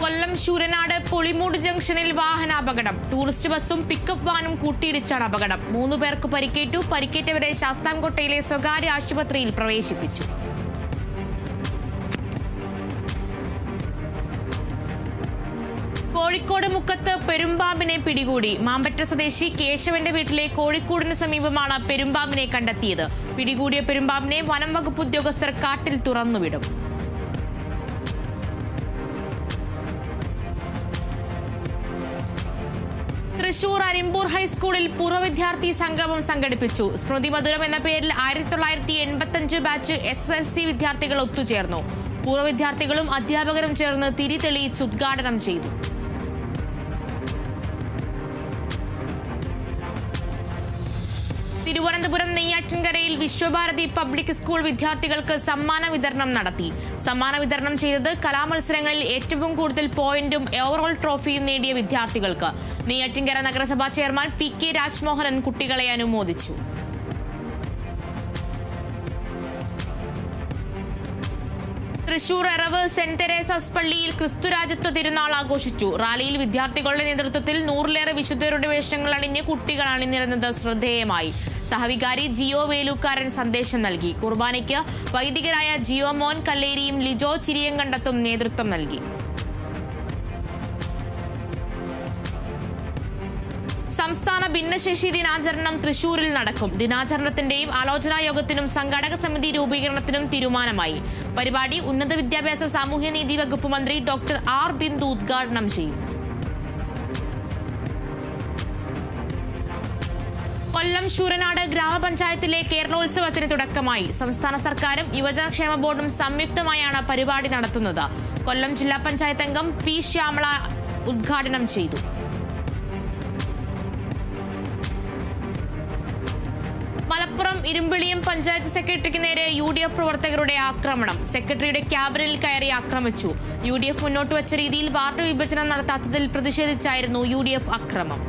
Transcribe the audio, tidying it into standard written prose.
കൊല്ലം ശൂരനാട് പുളിമൂട് ജംഗ്ഷനിൽ വാഹനാപകടം. ടൂറിസ്റ്റ് ബസും പിക്കപ്പ് വാനും കൂട്ടിയിടിച്ചാണ് അപകടം. 3 പേർക്ക് പരിക്കേറ്റു. പരിക്കേറ്റവരെ ശാസ്താംകോട്ടയിലെ സ്വകാര്യ ആശുപത്രിയിൽ പ്രവേശിപ്പിച്ചു. കോഴിക്കോട് മുക്കത്ത് പെരുമ്പാമ്പിനെ പിടികൂടി. മാമ്പറ്റ സ്വദേശി കേശവന്റെ വീട്ടിലെ കോഴിക്കൂടിന് സമീപമാണ് പെരുമ്പാമ്പിനെ കണ്ടെത്തിയത്. പിടികൂടിയ പെരുമ്പാമ്പിനെ വനം വകുപ്പ് ഉദ്യോഗസ്ഥർ കാട്ടിൽ തുറന്നുവിടും. തൃശൂർ അരിമ്പൂർ ഹൈസ്കൂളിൽ പൂർവ്വ വിദ്യാർത്ഥി സംഗമം സംഘടിപ്പിച്ചു. സ്മൃതി മധുരം എന്ന പേരിൽ 1985 ബാച്ച് SSLC വിദ്യാർത്ഥികൾ ഒത്തുചേർന്നു. പൂർവ്വ വിദ്യാർത്ഥികളും അധ്യാപകരും ചേർന്ന് തിരി തെളിയിച്ച് ഉദ്ഘാടനം ചെയ്തു. തിരുവനന്തപുരം നെയ്യാറ്റിൻകരയിൽ വിശ്വഭാരതി പബ്ലിക് സ്കൂൾ വിദ്യാർത്ഥികൾക്ക് സമ്മാന വിതരണം നടത്തി. സമ്മാന വിതരണം ചെയ്തത് കലാമത്സരങ്ങളിൽ ഏറ്റവും കൂടുതൽ പോയിന്റും ഓവറോൾ ട്രോഫിയും നേടിയ വിദ്യാർത്ഥികൾക്ക്. നെയ്യാറ്റിൻകര നഗരസഭാ ചെയർമാൻ PK രാജ്മോഹനൻ കുട്ടികളെ അനുമോദിച്ചു. തൃശൂർ എറവ് സെന്റ് തെരേസാസ് പള്ളിയിൽ ക്രിസ്തുരാജത്വ തിരുനാൾ ആഘോഷിച്ചു. റാലിയിൽ വിദ്യാർത്ഥികളുടെ നേതൃത്വത്തിൽ 100-ലേറെ വിശുദ്ധരുടെ വേഷങ്ങൾ അണിഞ്ഞ് കുട്ടികൾ അണിനിരന്നത് ശ്രദ്ധേയമായി. സഹവികാരി ജിയോ വേലൂക്കാരൻ സന്ദേശം നൽകി. കുർബാനയ്ക്ക് വൈദികരായ ജിയോ മോൻ കല്ലേരിയും ലിജോ ചിരിയങ്കണ്ടത്തും നേതൃത്വം നൽകി. സംസ്ഥാന ഭിന്നശേഷി ദിനാചരണം തൃശൂരിൽ നടക്കും. ദിനാചരണത്തിന്റെയും ആലോചനാ യോഗത്തിനും സംഘാടക സമിതി രൂപീകരണത്തിനും തീരുമാനമായി. പരിപാടി ഉന്നത വിദ്യാഭ്യാസ സാമൂഹ്യനീതി വകുപ്പ് മന്ത്രി ഡോക്ടർ R ബിന്ദു ഉദ്ഘാടനം ചെയ്യും. കൊല്ലം ശൂരനാട് ഗ്രാമപഞ്ചായത്തിലെ കേരളോത്സവത്തിന് തുടക്കമായി. സംസ്ഥാന സർക്കാരും യുവജനക്ഷേമ ബോർഡും സംയുക്തമായാണ് പരിപാടി നടത്തുന്നത്. കൊല്ലം ജില്ലാ പഞ്ചായത്ത് അംഗം P ശ്യാമള ഉദ്ഘാടനം ചെയ്തു. മലപ്പുറം ഇരുമ്പിളിയം പഞ്ചായത്ത് സെക്രട്ടറിക്ക് നേരെ UDF പ്രവർത്തകരുടെ ആക്രമണം. സെക്രട്ടറിയുടെ ക്യാബിനിൽ കയറി ആക്രമിച്ചു. UDF മുന്നോട്ട് വച്ച രീതിയിൽ വാർഡ് വിഭജനം നടത്താത്തതിൽ പ്രതിഷേധിച്ചായിരുന്നു UDF അക്രമം.